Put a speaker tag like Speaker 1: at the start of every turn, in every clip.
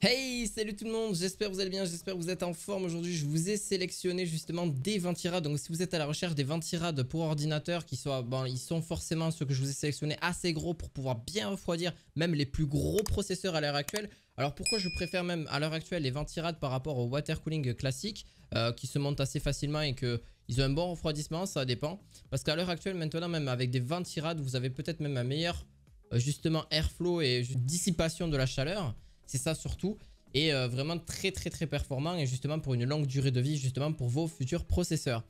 Speaker 1: Hey, salut tout le monde, j'espère que vous allez bien, j'espère que vous êtes en forme. Aujourd'hui, je vous ai sélectionné justement des ventirades. Donc si vous êtes à la recherche des ventirades pour ordinateur qui soient, ils sont forcément ceux que je vous ai sélectionnés assez gros pour pouvoir bien refroidir même les plus gros processeurs à l'heure actuelle. Alors pourquoi je préfère même à l'heure actuelle les ventirades par rapport au water cooling classique qui se montent assez facilement et que ils ont un bon refroidissement, ça dépend. Parce qu'à l'heure actuelle maintenant même avec des ventirades, vous avez peut-être même un meilleur justement airflow et dissipation de la chaleur. C'est ça surtout. Et vraiment très performant et justement pour une longue durée de vie justement pour vos futurs processeurs.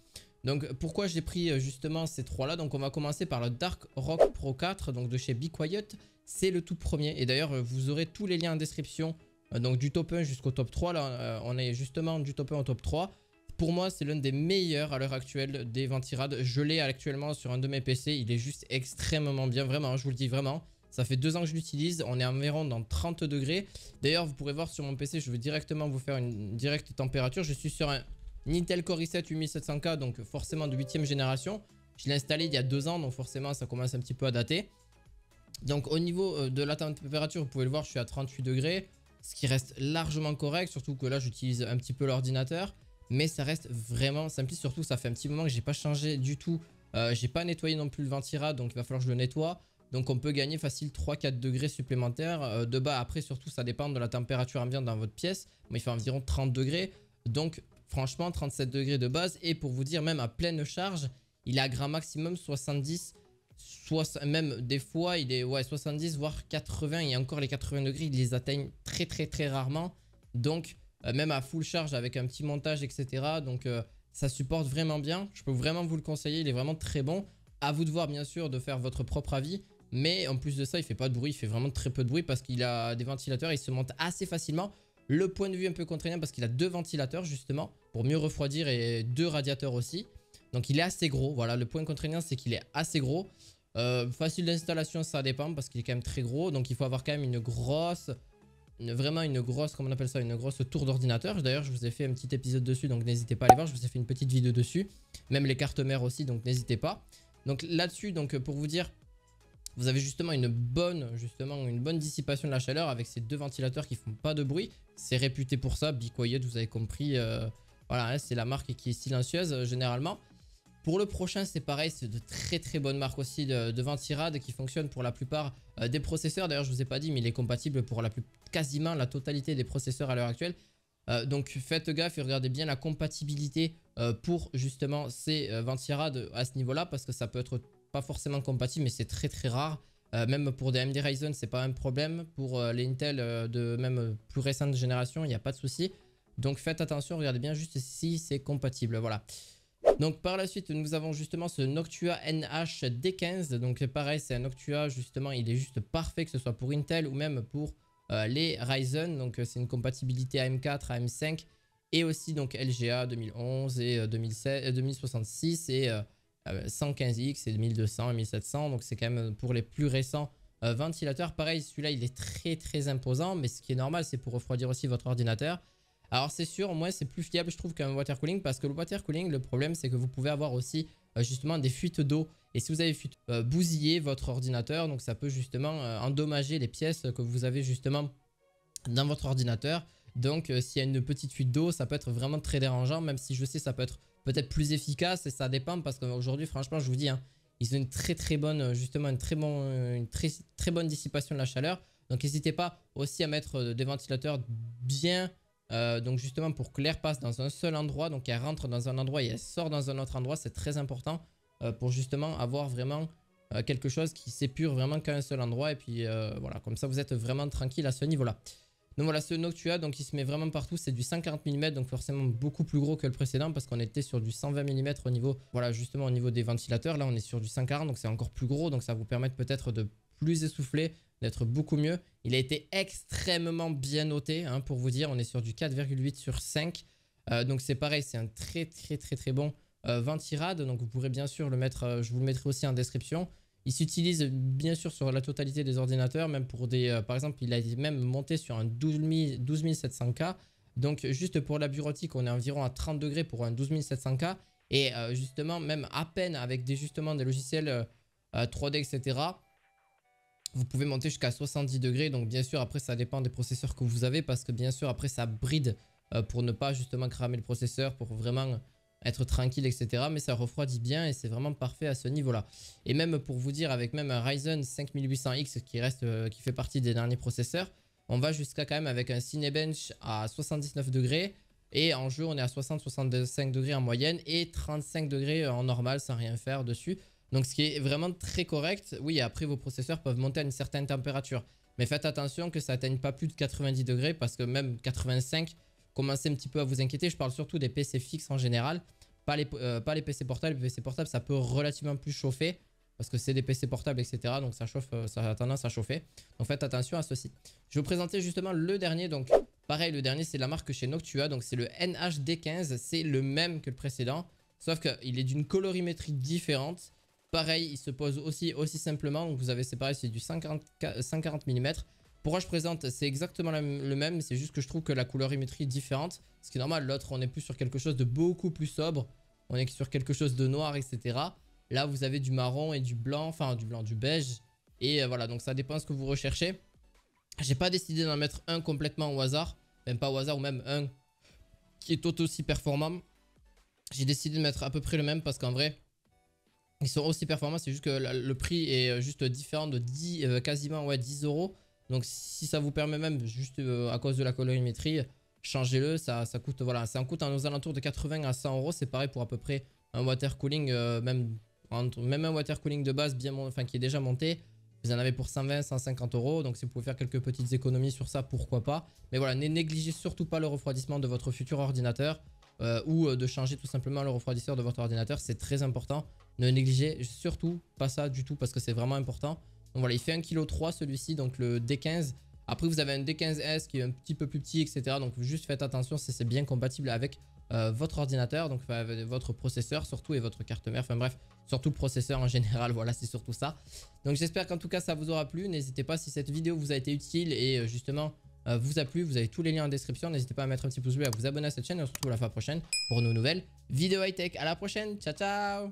Speaker 1: Donc pourquoi j'ai pris justement ces trois là. Donc on va commencer par le Dark Rock Pro 4 donc de chez Be Quiet. C'est le tout premier et d'ailleurs vous aurez tous les liens en description. Donc du top 1 jusqu'au top 3 là on est justement du top 1 au top 3. Pour moi c'est l'un des meilleurs à l'heure actuelle des ventirades. Je l'ai actuellement sur un de mes PC, il est juste extrêmement bien, vraiment je vous le dis vraiment. Ça fait 2 ans que je l'utilise, on est environ dans 30 degrés. D'ailleurs, vous pourrez voir sur mon PC, je vais directement vous faire une directe température. Je suis sur un Intel Core i7 8700K, donc forcément de 8ème génération. Je l'ai installé il y a 2 ans, donc forcément ça commence un petit peu à dater. Donc au niveau de la température, vous pouvez le voir, je suis à 38 degrés. Ce qui reste largement correct, surtout que là j'utilise un petit peu l'ordinateur. Mais ça reste vraiment simple, surtout ça fait un petit moment que j'ai pas changé du tout. J'ai pas nettoyé non plus le ventirad, donc il va falloir que je le nettoie. Donc on peut gagner facile 3-4 degrés supplémentaires de bas. Après surtout ça dépend de la température ambiante dans votre pièce. Mais il fait environ 30 degrés. Donc franchement 37 degrés de base. Et pour vous dire même à pleine charge il est à grand maximum 70. Même des fois il est 70 voire 80. Et encore les 80 degrés ils les atteignent très rarement. Donc même à full charge avec un petit montage etc. Donc ça supporte vraiment bien. Je peux vraiment vous le conseiller, il est vraiment très bon. À vous de voir bien sûr de faire votre propre avis. Mais en plus de ça, il fait pas de bruit, il fait vraiment très peu de bruit parce qu'il a des ventilateurs, il se monte assez facilement. Le point de vue un peu contraignant parce qu'il a 2 ventilateurs justement pour mieux refroidir et 2 radiateurs aussi. Donc il est assez gros, voilà, le point contraignant c'est qu'il est assez gros. Facile d'installation ça dépend parce qu'il est quand même très gros. Donc il faut avoir quand même une grosse, vraiment une grosse, comment on appelle ça, une grosse tour d'ordinateur. D'ailleurs je vous ai fait un petit épisode dessus donc n'hésitez pas à aller voir, je vous ai fait une petite vidéo dessus. Même les cartes mères aussi donc n'hésitez pas. Donc là-dessus, donc pour vous dire, vous avez justement une bonne dissipation de la chaleur avec ces 2 ventilateurs qui font pas de bruit. C'est réputé pour ça, Be Quiet, vous avez compris. Voilà, hein, c'est la marque qui est silencieuse généralement. Pour le prochain, c'est pareil, c'est de très bonnes marques aussi de ventirades qui fonctionnent pour la plupart des processeurs. D'ailleurs, je vous ai pas dit, mais il est compatible pour quasiment la totalité des processeurs à l'heure actuelle. Donc faites gaffe et regardez bien la compatibilité pour justement ces ventirades à ce niveau là parce que ça peut être pas forcément compatible mais c'est très rare. Même pour des AMD Ryzen c'est pas un problème, pour les Intel de même plus récente génération il n'y a pas de souci. Donc faites attention, regardez bien juste si c'est compatible, voilà. Donc par la suite nous avons justement ce Noctua NH-D15. Donc pareil c'est un Noctua justement, il est juste parfait que ce soit pour Intel ou même pour les Ryzen. Donc c'est une compatibilité AM4, AM5 et aussi donc LGA 2011 et 2066 et 115X et 1200 et 1700. Donc c'est quand même pour les plus récents ventilateurs. Pareil celui-là il est très imposant, mais ce qui est normal c'est pour refroidir aussi votre ordinateur. Alors c'est sûr, moi c'est plus fiable je trouve qu'un water cooling parce que le water cooling, le problème c'est que vous pouvez avoir aussi justement des fuites d'eau. Et si vous avez bousillé votre ordinateur, donc ça peut justement endommager les pièces que vous avez justement dans votre ordinateur. Donc s'il y a une petite fuite d'eau, ça peut être vraiment très dérangeant, même si je sais ça peut être peut-être plus efficace et ça dépend parce qu'aujourd'hui franchement je vous dis, hein, ils ont une très bonne, justement une très bonne dissipation de la chaleur. Donc n'hésitez pas aussi à mettre des ventilateurs bien... donc justement pour que l'air passe dans un seul endroit, donc elle rentre dans un endroit et elle sort dans un autre endroit, c'est très important pour justement avoir vraiment quelque chose qui s'épure vraiment qu'à un seul endroit. Et puis voilà, comme ça vous êtes vraiment tranquille à ce niveau là. Donc voilà, ce Noctua donc il se met vraiment partout, c'est du 140 mm donc forcément beaucoup plus gros que le précédent parce qu'on était sur du 120 mm au niveau, voilà justement au niveau des ventilateurs. Là on est sur du 140 donc c'est encore plus gros, donc ça va vous permettre peut-être de plus essouffler, d'être beaucoup mieux. Il a été extrêmement bien noté, hein, pour vous dire, on est sur du 4,8 sur 5. Donc c'est pareil, c'est un très bon ventirad. Donc vous pourrez bien sûr le mettre, je vous le mettrai aussi en description. Il s'utilise bien sûr sur la totalité des ordinateurs, même pour des... par exemple, il a même monté sur un 12700K. Donc juste pour la bureautique, on est environ à 30 degrés pour un 12700K. Et justement, même à peine avec justement des logiciels 3D, etc., Vous pouvez monter jusqu'à 70 degrés. Donc bien sûr après ça dépend des processeurs que vous avez, parce que bien sûr après ça bride pour ne pas justement cramer le processeur, pour vraiment être tranquille, etc. Mais ça refroidit bien et c'est vraiment parfait à ce niveau-là. Et même pour vous dire, avec même un Ryzen 5800X qui fait partie des derniers processeurs, on va jusqu'à quand même avec un Cinebench à 79 degrés. Et en jeu, on est à 60-65 degrés en moyenne et 35 degrés en normal sans rien faire dessus. Donc ce qui est vraiment très correct. Oui, après vos processeurs peuvent monter à une certaine température. Mais faites attention que ça n'atteigne pas plus de 90 degrés, parce que même 85, commencez un petit peu à vous inquiéter. Je parle surtout des PC fixes en général. Pas les PC portables. Les PC portables, ça peut relativement plus chauffer, parce que c'est des PC portables, etc. Donc ça chauffe, ça a tendance à chauffer. Donc faites attention à ceci. Je vais vous présenter justement le dernier. Donc pareil, le dernier c'est la marque chez Noctua. Donc c'est le NHD15. C'est le même que le précédent, sauf qu'il est d'une colorimétrie différente. Pareil, il se pose aussi simplement. Donc vous avez, c'est pareil, c'est du 140 mm. Pourquoi je présente? C'est exactement le même, c'est juste que je trouve que la colorimétrie est différente. Ce qui est normal, l'autre on est plus sur quelque chose de beaucoup plus sobre. On est sur quelque chose de noir, etc. Là vous avez du marron et du blanc, enfin du blanc, du beige. Et voilà, donc ça dépend de ce que vous recherchez. J'ai pas décidé d'en mettre un complètement au hasard. Même pas au hasard, ou même un qui est tout aussi performant. J'ai décidé de mettre à peu près le même, parce qu'en vrai, ils sont aussi performants. C'est juste que le prix est juste différent de 10, quasiment ouais, 10 €. Donc si ça vous permet même, juste à cause de la colorimétrie, changez-le. Ça coûte, voilà, ça en coûte aux alentours de 80 à 100 €. C'est pareil pour à peu près un water cooling, même un water cooling de base bien, enfin, qui est déjà monté. Vous en avez pour 120, 150 €. Donc si vous pouvez faire quelques petites économies sur ça, pourquoi pas. Mais voilà, ne négligez surtout pas le refroidissement de votre futur ordinateur. Ou de changer tout simplement le refroidisseur de votre ordinateur. C'est très important. Ne négligez surtout pas ça du tout, parce que c'est vraiment important. Donc voilà, il fait 1,3 kg celui-ci, donc le D15. Après vous avez un D15S qui est un petit peu plus petit, etc. Donc juste faites attention si c'est bien compatible avec votre ordinateur, donc avec votre processeur surtout, et votre carte mère. Enfin bref, surtout le processeur en général, voilà, c'est surtout ça. Donc j'espère qu'en tout cas ça vous aura plu. N'hésitez pas, si cette vidéo vous a été utile et justement vous a plu, vous avez tous les liens en description. N'hésitez pas à mettre un petit pouce bleu et à vous abonner à cette chaîne. Et on se retrouve la fois prochaine pour une nouvelle vidéo high-tech. À la prochaine, ciao ciao.